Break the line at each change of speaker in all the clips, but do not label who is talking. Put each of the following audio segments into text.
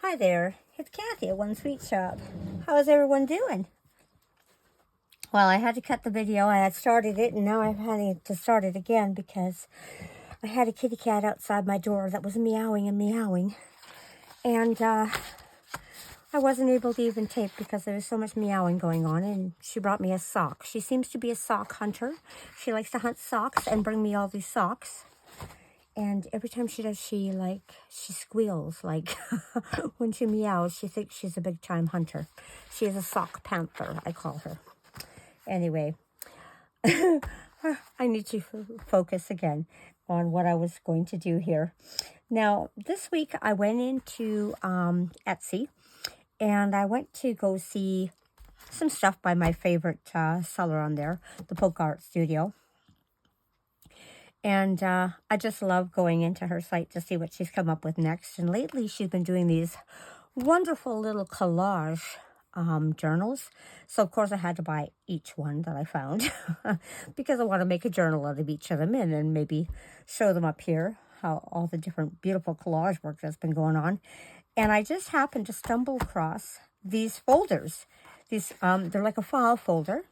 Hi there, it's Kathy at One Sweet Shop. How's everyone doing? Well, I had to cut the video. I had started it and now I'm having to start it again because I had a kitty cat outside my door that was meowing and meowing. And I wasn't able to even tape because there was so much meowing going on, and she brought me a sock. She seems to be a sock hunter. She likes to hunt socks and bring me all these socks. And every time she does, she squeals, like when she meows, she thinks she's a big time hunter. She is a sock panther, I call her. Anyway, I need to focus again on what I was going to do here. Now, this week I went into Etsy, and I went to go see some stuff by my favorite seller on there, the Polka Art Studio. And I just love going into her site to see what she's come up with next. And lately she's been doing these wonderful little collage journals. So of course I had to buy each one that I found because I want to make a journal out of each of them and then maybe show them up here, how all the different beautiful collage work that's been going on. And I just happened to stumble across these folders. These they're like a file folder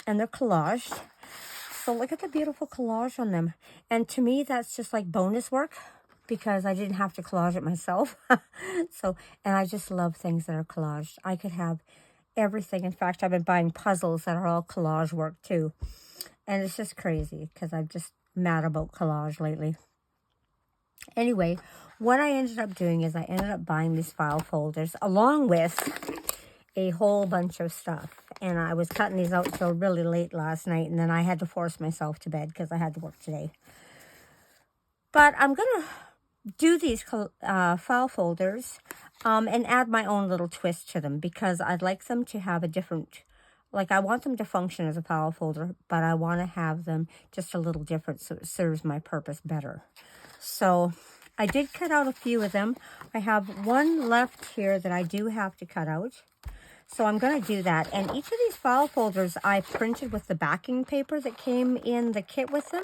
and they're collaged. So look at the beautiful collage on them. And to me, that's just like bonus work because I didn't have to collage it myself. And I just love things that are collaged. I could have everything. In fact, I've been buying puzzles that are all collage work too. And it's just crazy because I'm just mad about collage lately. Anyway, what I ended up doing is I ended up buying these file folders along with a whole bunch of stuff. And I was cutting these out till really late last night, and then I had to force myself to bed because I had to work today. But I'm going to do these file folders and add my own little twist to them because I'd like them to have a different, like I want them to function as a file folder, but I want to have them just a little different so it serves my purpose better. So I did cut out a few of them. I have one left here that I do have to cut out. So I'm going to do that. And each of these file folders I printed with the backing paper that came in the kit with them.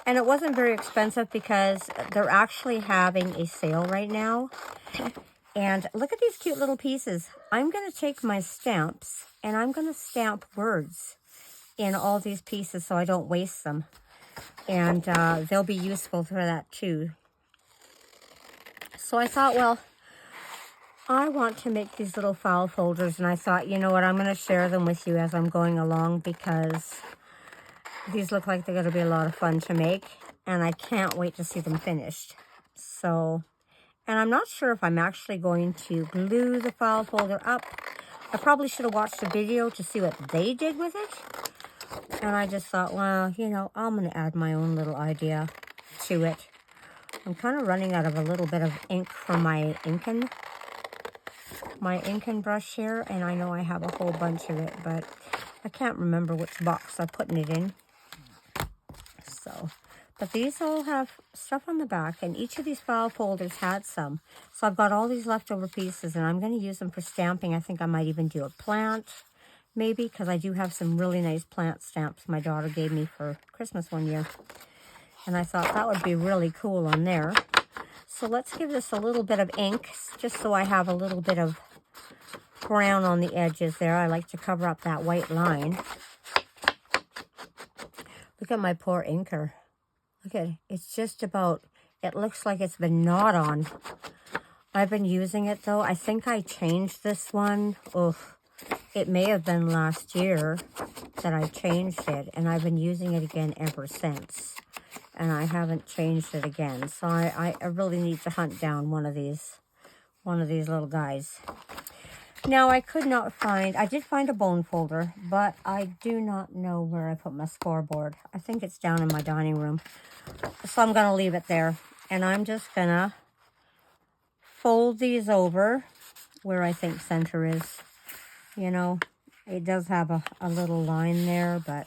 And it wasn't very expensive because they're actually having a sale right now. And look at these cute little pieces. I'm going to take my stamps and I'm going to stamp words in all these pieces so I don't waste them. And they'll be useful for that too. So I thought, well, I want to make these little file folders, and I thought, you know what, I'm going to share them with you as I'm going along because these look like they're going to be a lot of fun to make, and I can't wait to see them finished. So, and I'm not sure if I'm actually going to glue the file folder up. I probably should have watched a video to see what they did with it, and I just thought, well, you know, I'm going to add my own little idea to it. I'm kind of running out of a little bit of ink from my inking brush here, and I know I have a whole bunch of it, but I can't remember which box I'm putting it in. So, but these all have stuff on the back, and each of these file folders had some. So I've got all these leftover pieces, and I'm going to use them for stamping. I think I might even do a plant, maybe, because I do have some really nice plant stamps my daughter gave me for Christmas one year. And I thought that would be really cool on there. So let's give this a little bit of ink, just so I have a little bit of brown on the edges there. I like to cover up that white line. Look at my poor inker. Look at it. It's just about, it looks like it's been gnawed on. I've been using it though. I think I changed this one. Oof. It may have been last year that I changed it, and I've been using it again ever since. And I haven't changed it again. So I really need to hunt down one of these little guys. Now, I could not find, I did find a bone folder, but I do not know where I put my scoreboard. I think it's down in my dining room. So I'm going to leave it there. And I'm just going to fold these over where I think center is. You know, it does have a little line there, but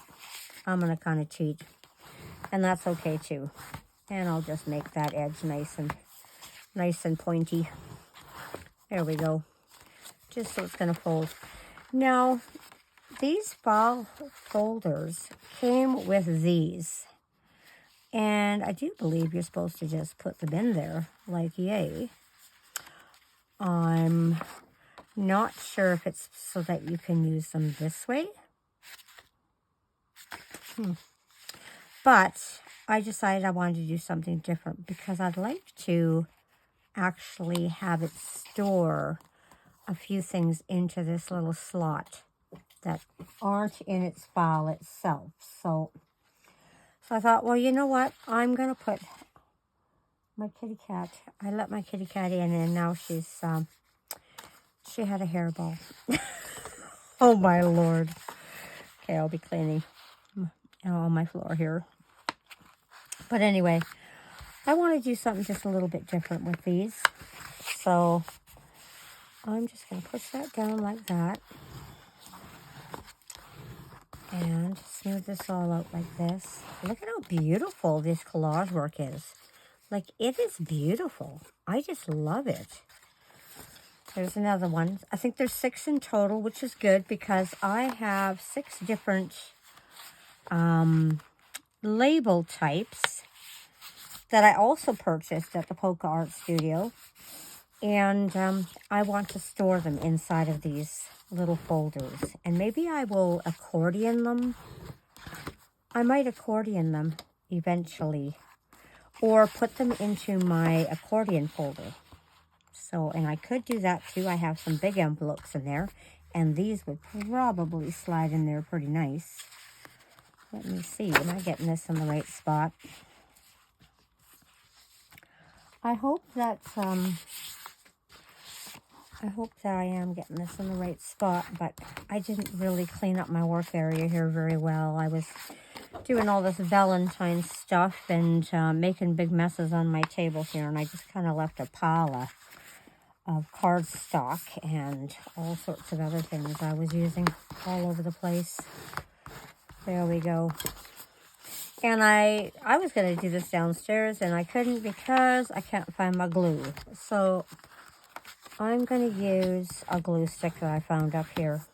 I'm going to kind of cheat. And that's okay too. And I'll just make that edge nice and pointy. There we go. Just so it's going to fold. Now, these file folders came with these. And I do believe you're supposed to just put them in there, like yay. I'm not sure if it's so that you can use them this way. But I decided I wanted to do something different because I'd like to actually have it store a few things into this little slot that aren't in its file itself. So I thought, well, you know what? I'm going to put my kitty cat. I let my kitty cat in, and now she had a hairball. Oh, my Lord. Okay, I'll be cleaning on my floor here. But anyway, I want to do something just a little bit different with these. So I'm just going to push that down like that. And smooth this all out like this. Look at how beautiful this collage work is. Like, it is beautiful. I just love it. There's another one. I think there's 6 in total, which is good because I have 6 different label types that I also purchased at the Polka Art Studio. And I want to store them inside of these little folders. And maybe I will accordion them. I might accordion them eventually. Or put them into my accordion folder. So, and I could do that too. I have some big envelopes in there. And these would probably slide in there pretty nice. Let me see. Am I getting this in the right spot? I hope that I am getting this in the right spot, but I didn't really clean up my work area here very well. I was doing all this Valentine stuff and making big messes on my table here, and I just kind of left a pile of cardstock and all sorts of other things I was using all over the place. There we go. And I was going to do this downstairs, and I couldn't because I can't find my glue. So I'm going to use a glue stick that I found up here.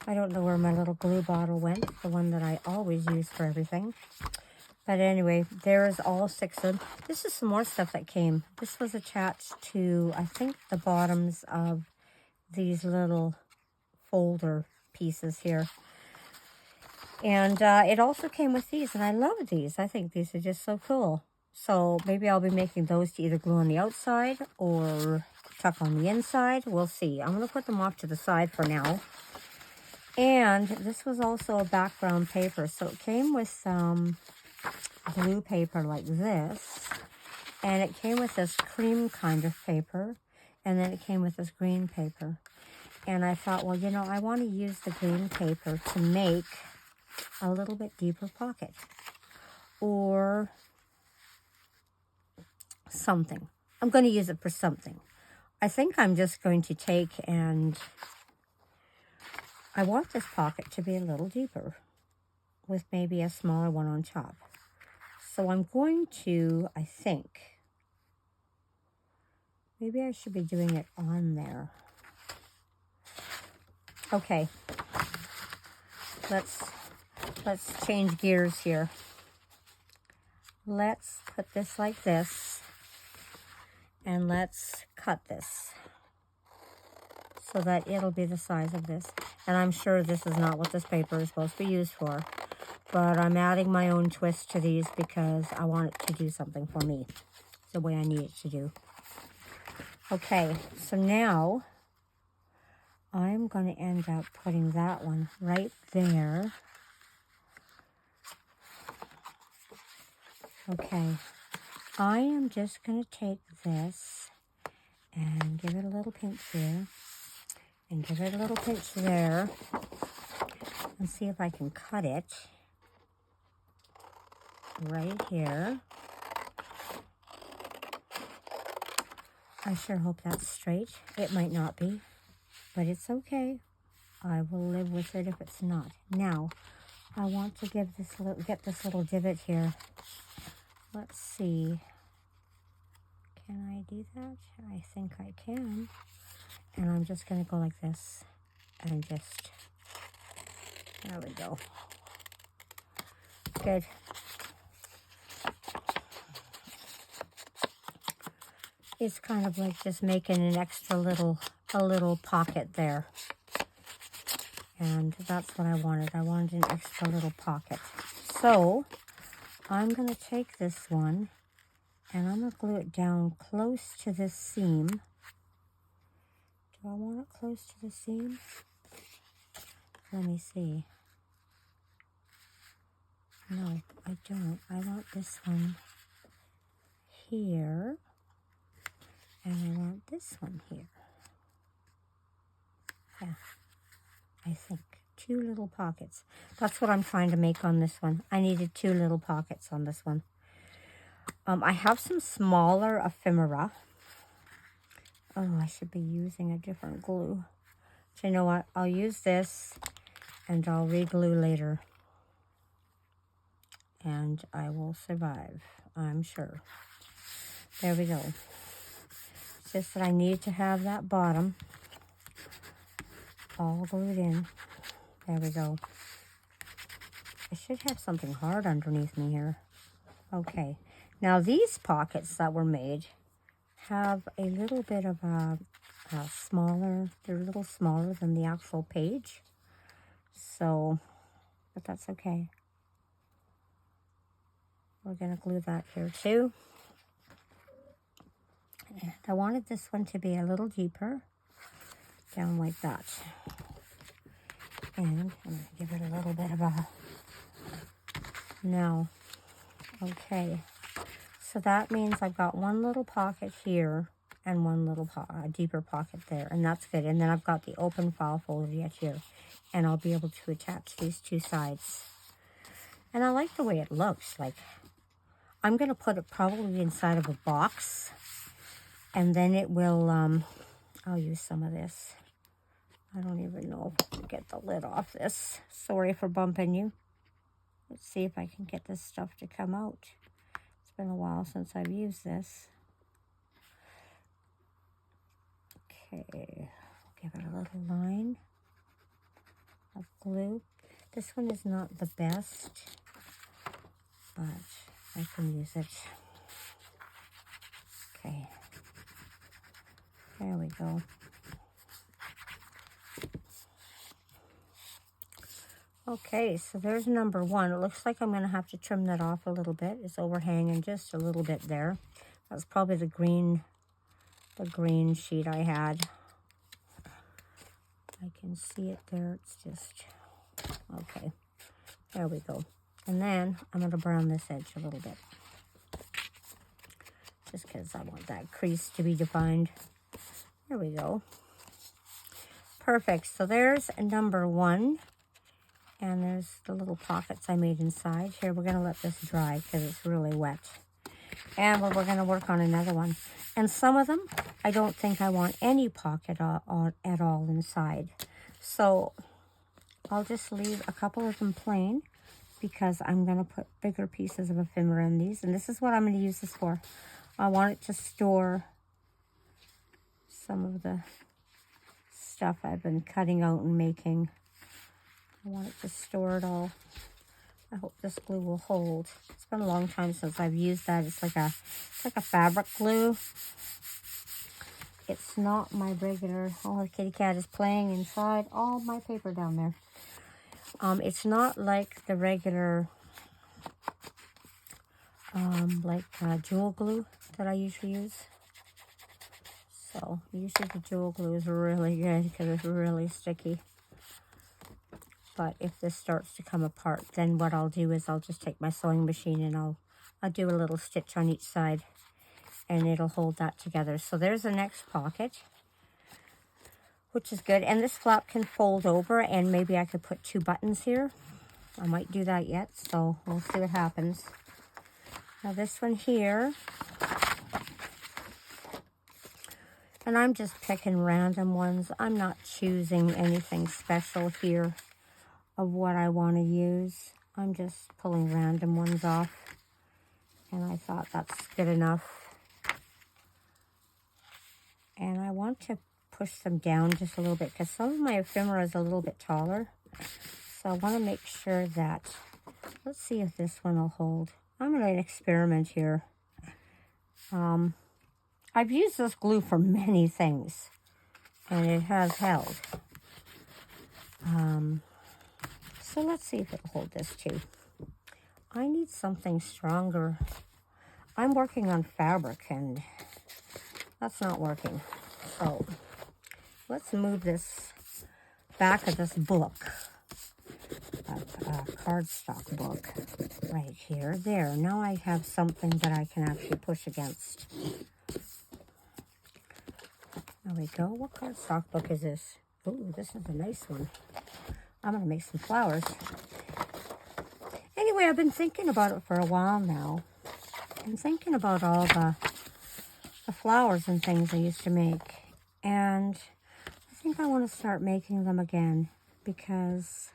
I don't know where my little glue bottle went, the one that I always use for everything. But anyway, there's all 6 of them. This is some more stuff that came. This was attached to, I think, the bottoms of these little folder pieces here. And it also came with these, and I love these. I think these are just so cool. So maybe I'll be making those to either glue on the outside or tuck on the inside. We'll see. I'm going to put them off to the side for now. And this was also a background paper. So it came with blue paper like this. And it came with this cream kind of paper. And then it came with this green paper. And I thought, well, you know, I want to use the green paper to make a little bit deeper pocket. Or something. I'm going to use it for something. I think I'm just going to take and I want this pocket to be a little deeper with maybe a smaller one on top. So I'm going to, I think, maybe I should be doing it on there. Okay. Let's change gears here. Let's put this like this. And let's cut this so that it'll be the size of this. And I'm sure this is not what this paper is supposed to be used for, but I'm adding my own twist to these because I want it to do something for me. It's the way I need it to do. Okay, so now I'm going to end up putting that one right there. Okay. I am just going to take this and give it a little pinch here and give it a little pinch there and see if I can cut it right here. I sure hope that's straight. It might not be, but it's okay. I will live with it if it's not. Now, I want to get this little divot here. Let's see. Can I do that? I think I can. And I'm just going to go like this. And just, there we go. Good. It's kind of like just making an extra a little pocket there. And that's what I wanted. I wanted an extra little pocket. So I'm going to take this one and I'm going to glue it down close to this seam. Do I want it close to the seam? Let me see. No, I don't. I want this one here. And I want this one here. Yeah, I think. 2 little pockets. That's what I'm trying to make on this one. I needed 2 little pockets on this one. I have some smaller ephemera. Oh, I should be using a different glue. So you know what? I'll use this and I'll re-glue later. And I will survive, I'm sure. There we go. It's just that I need to have that bottom all glued in. There we go. I should have something hard underneath me here. Okay. Now these pockets that were made have a little bit of a smaller, they're a little smaller than the actual page. So, but that's okay. We're going to glue that here too. And I wanted this one to be a little deeper, down like that. And I'm going to give it a little bit of a, no. Okay. So that means I've got 1 little pocket here and 1 little deeper pocket there, and that's good. And then I've got the open file folder yet here, and I'll be able to attach these 2 sides. And I like the way it looks. Like, I'm going to put it probably inside of a box, and then it will, I'll use some of this. I don't even know if I can get the lid off this. Sorry for bumping you. Let's see if I can get this stuff to come out. It's been a while since I've used this. Okay, give it a little line of glue. This one is not the best, but I can use it. Okay, there we go. Okay, so there's number 1. It looks like I'm going to have to trim that off a little bit. It's overhanging just a little bit there. That's probably the green sheet I had. I can see it there. It's just, okay. There we go. And then I'm going to brown this edge a little bit. Just because I want that crease to be defined. There we go. Perfect. So there's number 1. And there's the little pockets I made inside. Here, we're going to let this dry because it's really wet. And we're going to work on another one. And some of them, I don't think I want any pocket at all inside. So I'll just leave a couple of them plain because I'm going to put bigger pieces of ephemera in these. And this is what I'm going to use this for. I want it to store some of the stuff I've been cutting out and making. I want it to store it all. I hope this glue will hold. It's been a long time since I've used that. It's like a fabric glue. It's not my regular, oh, the kitty cat is playing inside all my paper down there. It's not like the regular, jewel glue that I usually use. So usually the jewel glue is really good because it's really sticky. But if this starts to come apart, then what I'll do is I'll just take my sewing machine and I'll do a little stitch on each side and it'll hold that together. So there's the next pocket, which is good. And this flap can fold over and maybe I could put 2 buttons here. I might do that yet, so we'll see what happens. Now this one here, and I'm just picking random ones. I'm not choosing anything special here of what I want to use. I'm just pulling random ones off, and I thought that's good enough. And I want to push them down just a little bit because some of my ephemera is a little bit taller. So I want to make sure that, let's see if this one will hold. I'm going to experiment here. I've used this glue for many things, and it has held. So let's see if it'll hold this too. I need something stronger. I'm working on fabric, and that's not working. So let's move this back of this book, cardstock book, right here. There, now I have something that I can actually push against. There we go. What cardstock book is this? Ooh, this is a nice one. I'm going to make some flowers. Anyway, I've been thinking about it for a while now. I'm thinking about all the flowers and things I used to make. And I think I want to start making them again, because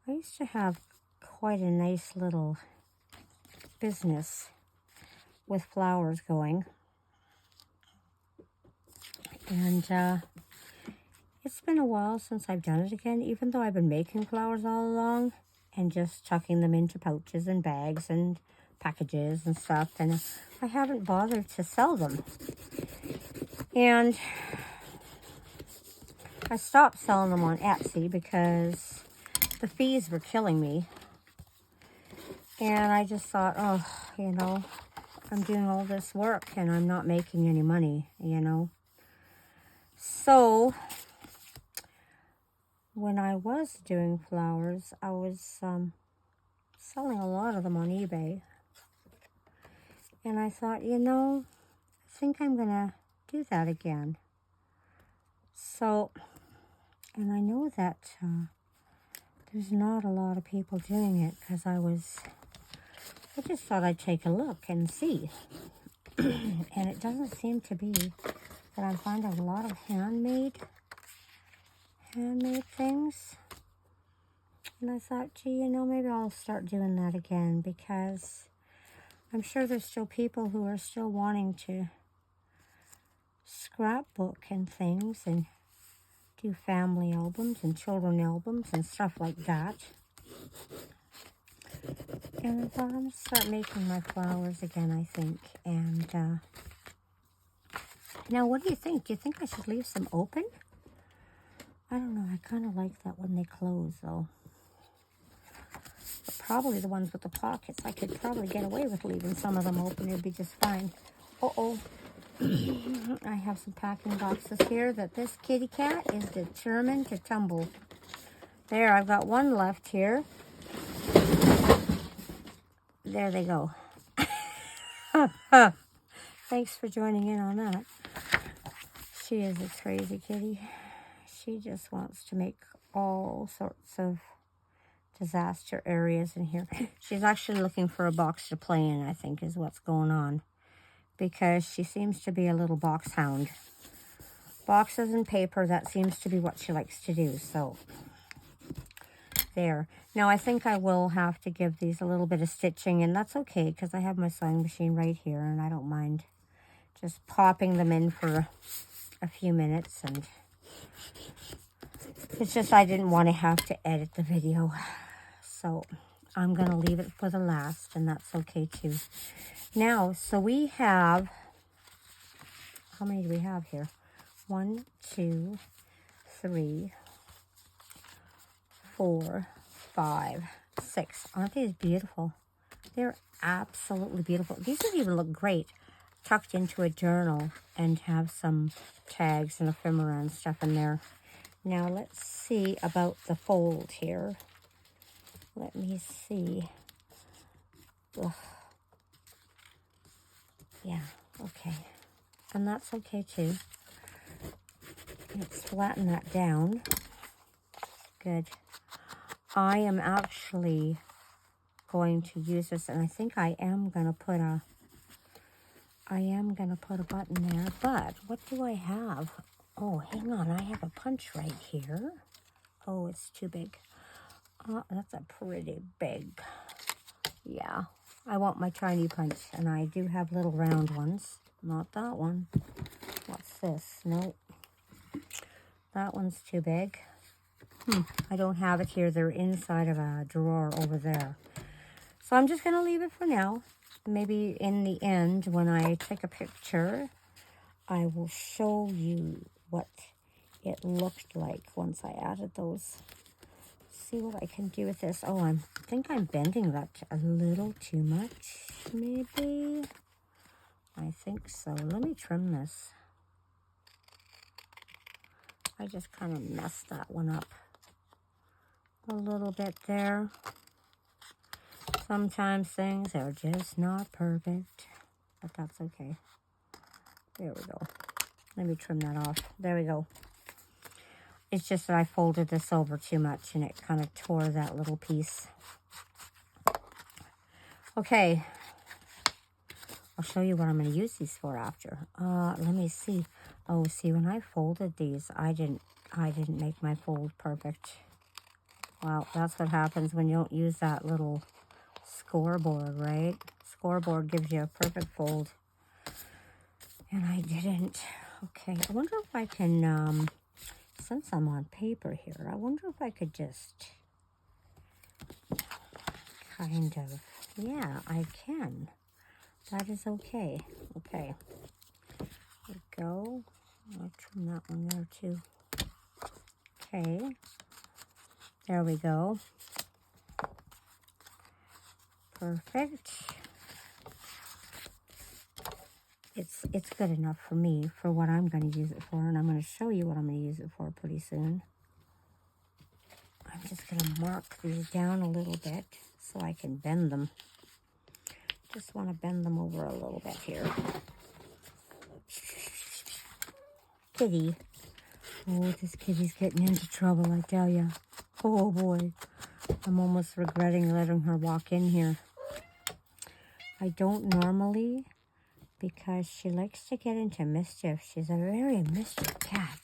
I used to have quite a nice little business with flowers going. And it's been a while since I've done it again, even though I've been making flowers all along and just tucking them into pouches and bags and packages and stuff. And I haven't bothered to sell them. And I stopped selling them on Etsy because the fees were killing me. And I just thought, oh, you know, I'm doing all this work and I'm not making any money, you know. So when I was doing flowers, I was selling a lot of them on eBay. And I thought, you know, I think I'm going to do that again. So, and I know that there's not a lot of people doing it, because I just thought I'd take a look and see. And it doesn't seem to be that I'm finding a lot of handmade things. And I thought, gee, you know, maybe I'll start doing that again, because I'm sure there's still people who are still wanting to scrapbook and things and do family albums and children albums and stuff like that. And I thought I'm going to start making my flowers again, I think. And now, what do you think? Do you think I should leave some open? I don't know. I kind of like that when they close, though. But probably the ones with the pockets, I could probably get away with leaving some of them open. It'd be just fine. Uh-oh. I have some packing boxes here that this kitty cat is determined to tumble. There, I've got one left here. There they go. Thanks for joining in on that. She is a crazy kitty. She just wants to make all sorts of disaster areas in here. She's actually looking for a box to play in, I think, is what's going on. Because she seems to be a little box hound. Boxes and paper, that seems to be what she likes to do. So, there. Now, I think I will have to give these a little bit of stitching, and that's okay, because I have my sewing machine right here, and I don't mind just popping them in for a few minutes. And it's just I didn't want to have to edit the video. So, I'm going to leave it for the last, and that's okay, too. Now, so we have, how many do we have here? 1, 2, 3, 4, 5, 6. Aren't these beautiful? They're absolutely beautiful. These would even look great tucked into a journal and have some tags and ephemera and stuff in there. Now, let's see about the fold here. Let me see. Ugh. Yeah, okay. And that's okay, too. Let's flatten that down. Good. I am actually going to use this, and I think I am going to put a button there. But what do I have? Oh, hang on. I have a punch right here. Oh, it's too big. That's a pretty big. Yeah. I want my tiny punch, and I do have little round ones. Not that one. What's this? Nope. That one's too big. I don't have it here. They're inside of a drawer over there. So I'm just going to leave it for now. maybe in the end, when I take a picture, I will show you what it looked like once I added those. See what I can do with this. Oh, I think I'm bending that a little too much, maybe. I think so. Let me trim this. I just kind of messed that one up a little bit there. Sometimes things are just not perfect, but that's okay. There we go. Let me trim that off. There we go. It's just that I folded this over too much and it kind of tore that little piece. Okay. I'll show you what I'm going to use these for after. Let me see. Oh, see, when I folded these, I didn't make my fold perfect. Well, that's what happens when you don't use that little scoreboard, right? Scoreboard gives you a perfect fold. And I didn't. Okay, I wonder if I can, since I'm on paper here, I wonder if I could just kind of, yeah, I can. That is okay. Okay. There we go. I'll trim that one there too. Okay. There we go. Perfect. It's good enough for me for what I'm going to use it for, and I'm going to show you what I'm going to use it for pretty soon. I'm just going to mark these down a little bit so I can bend them. Just want to bend them over a little bit here. Kitty. Oh, this kitty's getting into trouble, I tell ya. Oh boy. I'm almost regretting letting her walk in here. I don't normally, because she likes to get into mischief. She's a very mischief cat.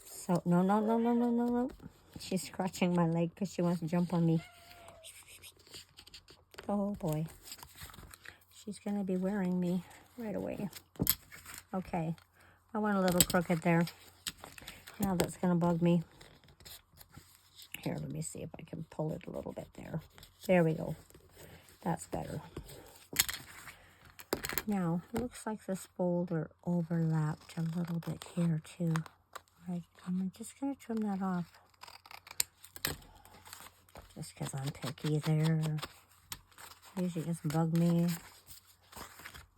So, no. She's scratching my leg because she wants to jump on me. Oh boy. She's going to be wearing me right away. Okay. I went a little crooked there. Now that's going to bug me. Here, let me see if I can pull it a little bit there. There we go. That's better. Now, it looks like this folder overlapped a little bit here too. I'm just going to trim that off. Just because I'm picky there. Usually doesn't bug me.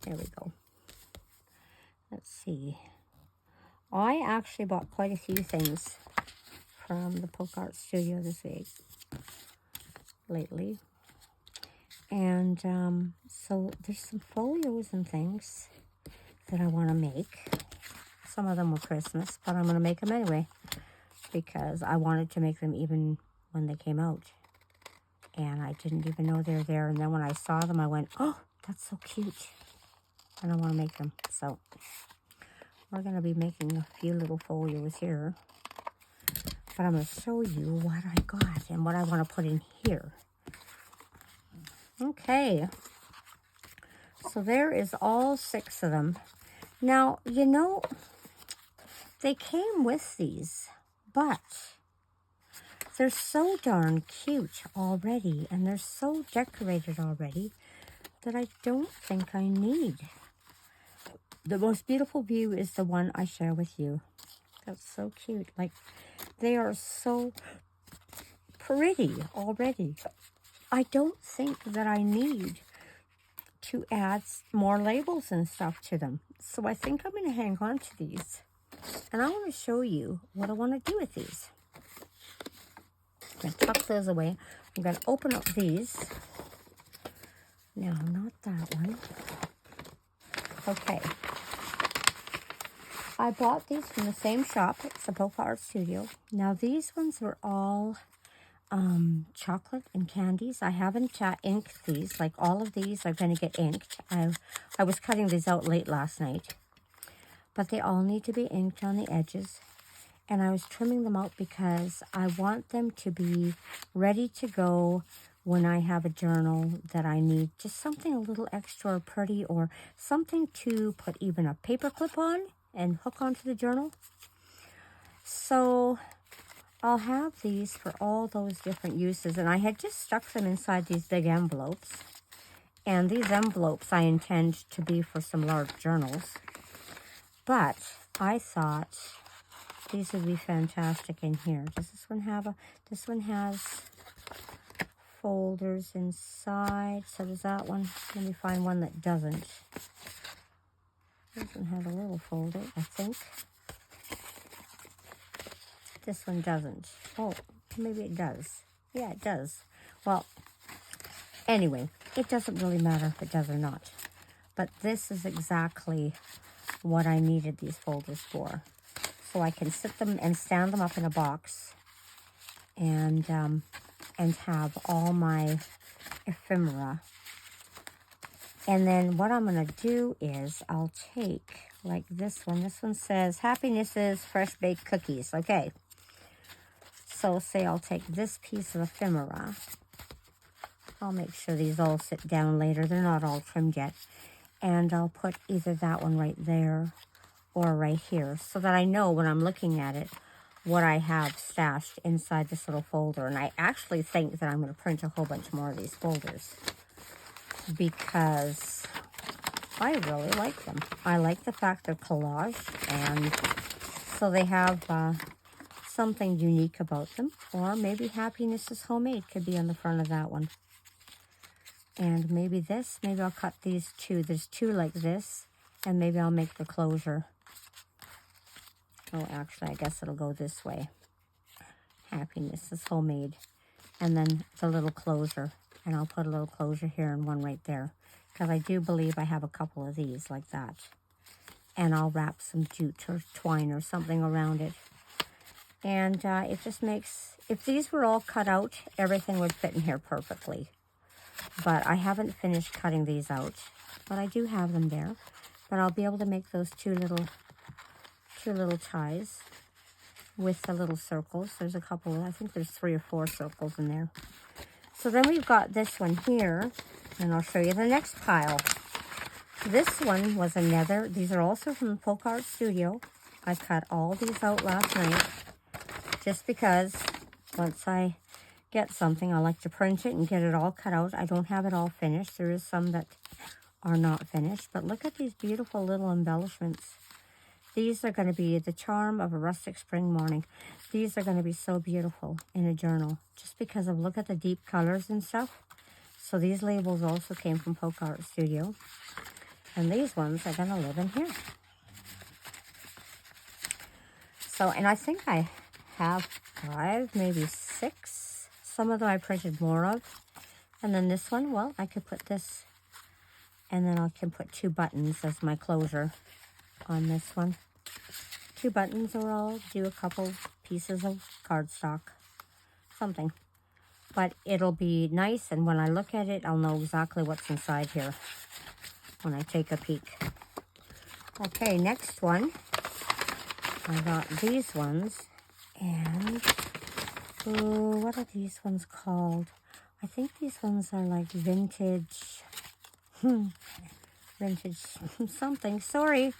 There we go. Let's see. I actually bought quite a few things from the Poke Art Studio this week, lately. And so there's some folios and things that I want to make. Some of them were Christmas, but I'm going to make them anyway because I wanted to make them even when they came out. And I didn't even know they were there. And then when I saw them, I went, oh, that's so cute. And I want to make them. So we're going to be making a few little folios here. But I'm going to show you what I got and what I want to put in here. Okay. So there is all 6 of them. Now, you know, they came with these, but they're so darn cute already, and they're so decorated already that I don't think I need. The most beautiful view is the one I share with you. That's so cute. Like, they are so pretty already. I don't think that I need to add more labels and stuff to them. So I think I'm going to hang on to these. And I want to show you what I want to do with these. I'm going to tuck those away. I'm going to open up these. No, not that one. Okay. I bought these from the same shop. It's the Poke Art Studio. Now, these ones were all chocolate and candies. I haven't inked these. Like, all of these are going to get inked. I was cutting these out late last night. But they all need to be inked on the edges. And I was trimming them out because I want them to be ready to go when I have a journal that I need just something a little extra pretty, or something to put even a paper clip on and hook onto the journal. So I'll have these for all those different uses. And I had just stuck them inside these big envelopes. And these envelopes I intend to be for some large journals. But I thought these would be fantastic in here. Does this one have a, this one has folders inside. So does that one. Let me find one that doesn't. This one has a little folder, I think. This one doesn't. Oh, maybe it does. Yeah, it does. Well, anyway, it doesn't really matter if it does or not. But this is exactly what I needed these folders for. So I can sit them and stand them up in a box and have all my ephemera. And then what I'm going to do is I'll take, like this one. This one says, Happiness is Fresh Baked Cookies. Okay. So say I'll take this piece of ephemera. I'll make sure these all sit down later. They're not all trimmed yet. And I'll put either that one right there or right here so that I know when I'm looking at it what I have stashed inside this little folder. And I actually think that I'm going to print a whole bunch more of these folders because I really like them. I like the fact they're collage, and so they have something unique about them. Or maybe Happiness is Homemade could be on the front of that one. And maybe this, maybe I'll cut these two. There's two like this, and maybe I'll make the closure. Oh, actually, I guess it'll go this way. Happiness is Homemade. And then the little closure. And I'll put a little closure here and one right there. Because I do believe I have a couple of these like that. And I'll wrap some jute or twine or something around it. And it just makes, if these were all cut out, everything would fit in here perfectly. But I haven't finished cutting these out. But I do have them there. But I'll be able to make those two little ties with the little circles. There's a couple, I think there's 3 or 4 circles in there. So then we've got this one here, and I'll show you the next pile. This one was another, these are also from the Folk Art Studio. I cut all these out last night just because once I get something, I like to print it and get it all cut out. I don't have it all finished. There is some that are not finished, but look at these beautiful little embellishments. These are going to be the charm of a rustic spring morning. These are going to be so beautiful in a journal just because of, look at the deep colors and stuff. So these labels also came from Folk Art Studio. And these ones are going to live in here. So, and I think I have 5, maybe 6. Some of them I printed more of. And then this one, well, I could put this, and then I can put 2 buttons as my closure on this one. 2 buttons, or I'll do a couple pieces of cardstock, something. But it'll be nice, and when I look at it, I'll know exactly what's inside here when I take a peek. Okay, next one. I got these ones, and ooh, what are these ones called? I think these ones are like vintage, vintage something. Sorry,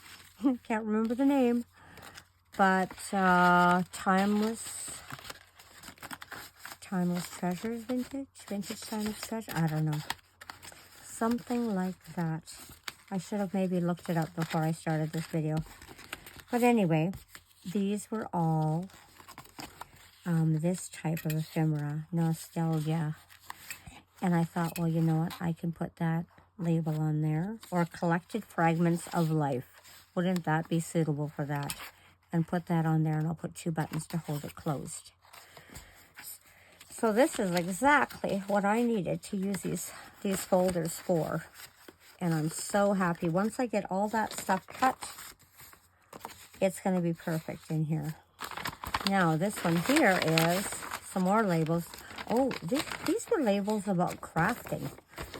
can't remember the name. But timeless treasures, vintage timeless treasure. I don't know, something like that. I should have maybe looked it up before I started this video. But anyway, these were all this type of ephemera, nostalgia. And I thought, well, you know what? I can put that label on there, or collected fragments of life. Wouldn't that be suitable for that? And put that on there, and I'll put 2 buttons to hold it closed. So this is exactly what I needed to use these folders for. And I'm so happy. Once I get all that stuff cut, it's going to be perfect in here. Now, this one here is some more labels. Oh, these were labels about crafting.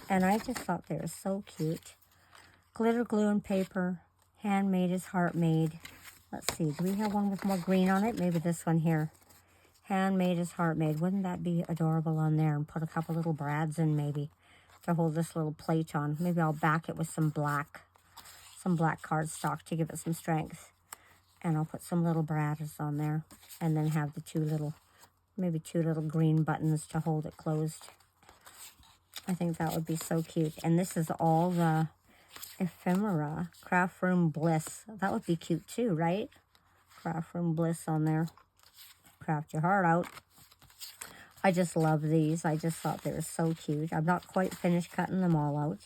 And I just thought they were so cute. Glitter, glue, and paper. Handmade is heart made. Let's see, do we have one with more green on it? Maybe this one here. Handmade is heart made. Wouldn't that be adorable on there? And put a couple little brads in maybe to hold this little plate on. Maybe I'll back it with some black cardstock to give it some strength. And I'll put some little brads on there. And then have the maybe two little green buttons to hold it closed. I think that would be so cute. And this is all the ephemera. Craft Room Bliss. That would be cute too, right? Craft Room Bliss on there. Craft your heart out. I just love these. I just thought they were so cute. I'm not quite finished cutting them all out.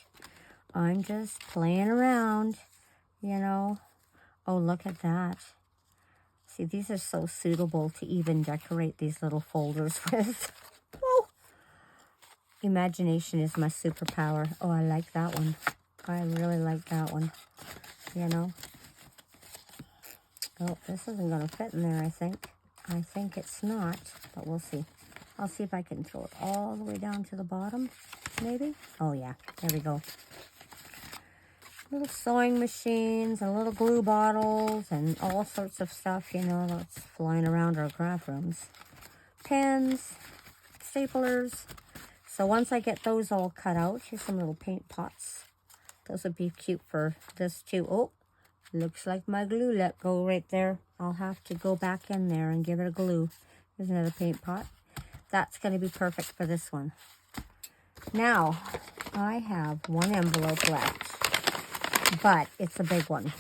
I'm just playing around, you know. Oh, look at that. See, these are so suitable to even decorate these little folders with. Oh, imagination is my superpower. Oh, I like that one. I really like that one, you know. Oh, this isn't going to fit in there, I think. I think it's not, but we'll see. I'll see if I can throw it all the way down to the bottom, maybe. Oh, yeah. There we go. Little sewing machines and little glue bottles and all sorts of stuff, you know, that's flying around our craft rooms. Pens, staplers. So once I get those all cut out, here's some little paint pots. Those would be cute for this too. Oh, looks like my glue let go right there. I'll have to go back in there and give it a glue. There's another paint pot. That's going to be perfect for this one. Now, I have one envelope left, but it's a big one.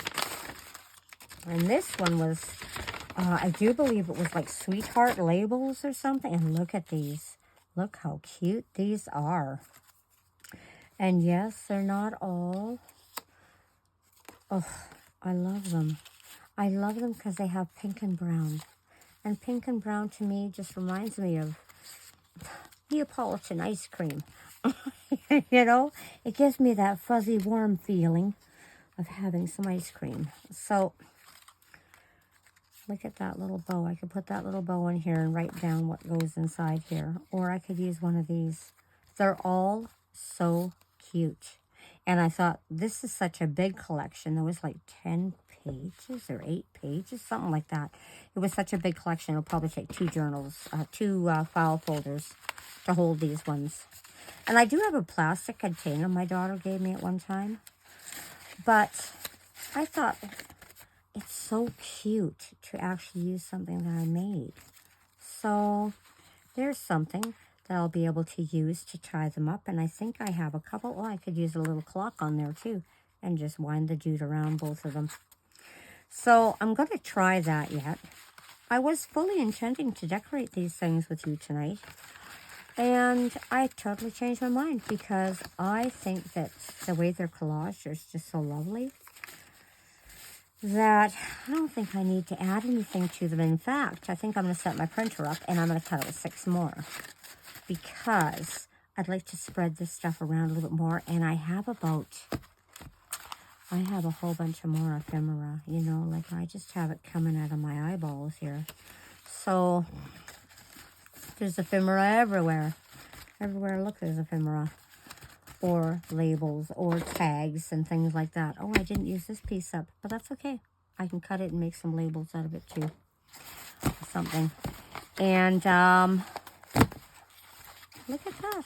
And this one was, I do believe it was like sweetheart labels or something. And look at these. Look how cute these are. And yes, they're not all. Oh, I love them. I love them because they have pink and brown. And pink and brown to me just reminds me of Neapolitan ice cream. You know, it gives me that fuzzy, warm feeling of having some ice cream. So, look at that little bow. I could put that little bow in here and write down what goes inside here. Or I could use one of these. They're all so cute. And I thought, this is such a big collection. There was like 10 pages or 8 pages, something like that. It was such a big collection. It'll probably take 2 journals, 2 file folders to hold these ones. And I do have a plastic container my daughter gave me at one time. But I thought, it's so cute to actually use something that I made. So there's something that I'll be able to use to tie them up. And I think I have a couple. Oh, I could use a little clock on there too and just wind the jute around both of them. So I'm going to try that yet. I was fully intending to decorate these things with you tonight. And I totally changed my mind because I think that the way they're collaged is just so lovely that I don't think I need to add anything to them. In fact, I think I'm going to set my printer up and I'm going to cut out 6 more because I'd like to spread this stuff around a little bit more. And I have a whole bunch of more ephemera, you know, like I just have it coming out of my eyeballs here. So there's ephemera everywhere. Everywhere I look, there's ephemera. Or labels, or tags, and things like that. Oh, I didn't use this piece up, but that's okay. I can cut it and make some labels out of it too. Something. And, look at that.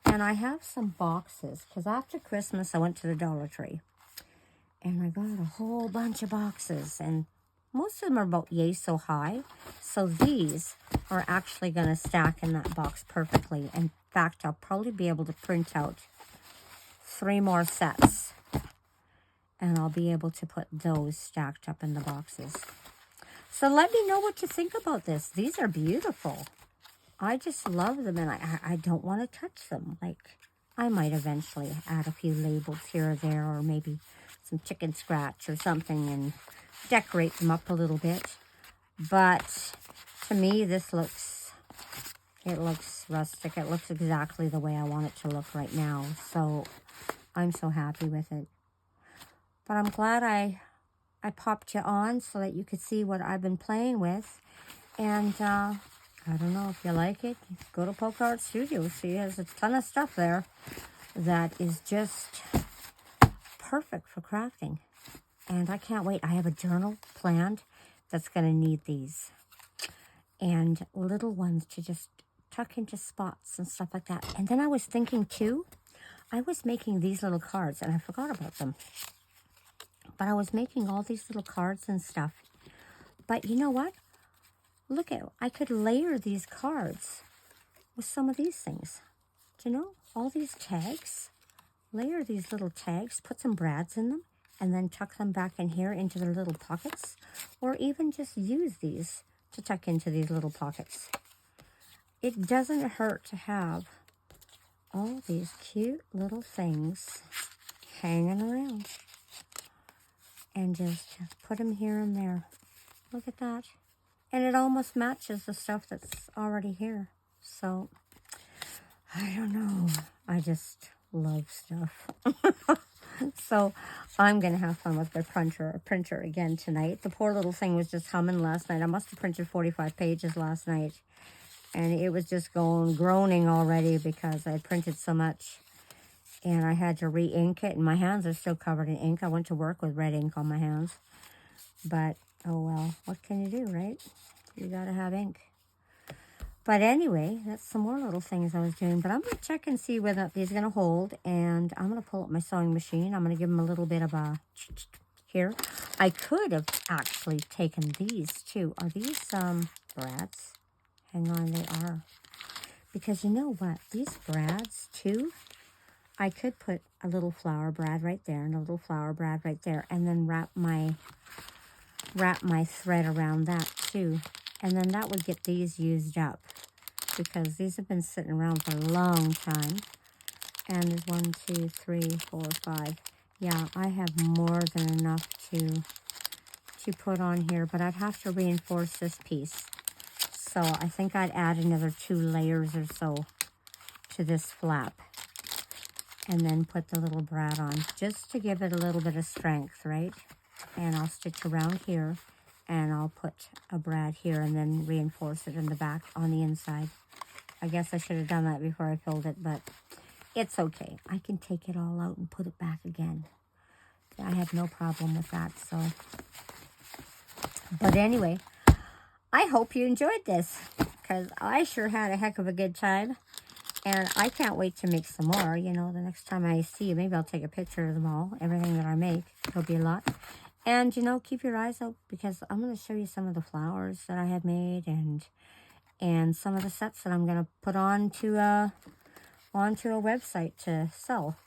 And I have some boxes, because after Christmas, I went to the Dollar Tree. And I got a whole bunch of boxes, and most of them are about yay so high. So these are actually going to stack in that box perfectly. In fact, I'll probably be able to print out 3 more sets. And I'll be able to put those stacked up in the boxes. So let me know what you think about this. These are beautiful. I just love them, and I don't want to touch them. Like, I might eventually add a few labels here or there, or maybe some chicken scratch or something and decorate them up a little bit. But to me, this looks, it looks rustic. It looks exactly the way I want it to look right now. So I'm so happy with it. But I'm glad I popped you on so that you could see what I've been playing with. And I don't know if you like it. Go to Polka Art Studio. See, there's a ton of stuff there that is just perfect for crafting. And I can't wait. I have a journal planned that's going to need these. And little ones to just tuck into spots and stuff like that. And then I was thinking too, I was making these little cards and I forgot about them. But I was making all these little cards and stuff. But you know what? Look at, I could layer these cards with some of these things. Do you know? all these tags, layer these little tags, put some brads in them, and then tuck them back in here into their little pockets, or even just use these to tuck into these little pockets. It doesn't hurt to have all these cute little things hanging around. And just put them here and there. Look at that. And it almost matches the stuff that's already here. So, I don't know. I just love stuff. So, I'm going to have fun with the printer again tonight. The poor little thing was just humming last night. I must have printed 45 pages last night. And it was just groaning already because I printed so much. And I had to re-ink it. And my hands are still covered in ink. I went to work with red ink on my hands. But, oh well, what can you do, right? You got to have ink. But anyway, that's some more little things I was doing. But I'm going to check and see whether these are going to hold. And I'm going to pull up my sewing machine. I'm going to give them a little bit of a... Here. I could have actually taken these, too. Are these brads? Hang on, they are. Because you know what? These brads, too... I could put a little flower brad right there and a little flower brad right there, and then wrap my thread around that too. And then that would get these used up because these have been sitting around for a long time. And there's 1, 2, 3, 4, 5. Yeah, I have more than enough to put on here, but I'd have to reinforce this piece. So I think I'd add another 2 layers or so to this flap. And then put the little brad on, just to give it a little bit of strength, right? And I'll stitch around here, and I'll put a brad here, and then reinforce it in the back on the inside. I guess I should have done that before I filled it, but it's okay. I can take it all out and put it back again. I have no problem with that, so. But anyway, I hope you enjoyed this, because I sure had a heck of a good time. And I can't wait to make some more. You know, the next time I see you, maybe I'll take a picture of them all. Everything that I make. It'll be a lot. And, you know, keep your eyes out because I'm going to show you some of the flowers that I have made and some of the sets that I'm going to put onto a website to sell.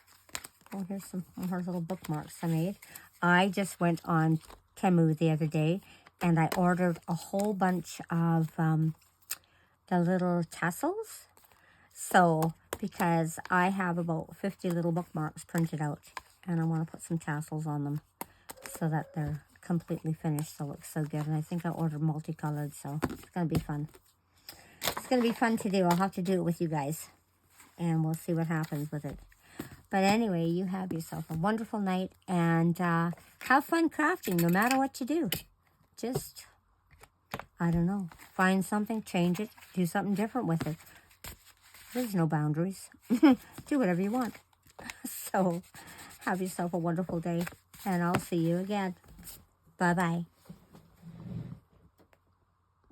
Oh, here's some more little bookmarks I made. I just went on Temu the other day and I ordered a whole bunch of the little tassels. So, because I have about 50 little bookmarks printed out, and I want to put some tassels on them so that they're completely finished. So it looks so good. And I think I ordered multicolored, so it's going to be fun. It's going to be fun to do. I'll have to do it with you guys, and we'll see what happens with it. But anyway, you have yourself a wonderful night, and have fun crafting no matter what you do. Just, I don't know, find something, change it, do something different with it. There's no boundaries. Do whatever you want. So, have yourself a wonderful day. And I'll see you again. Bye-bye.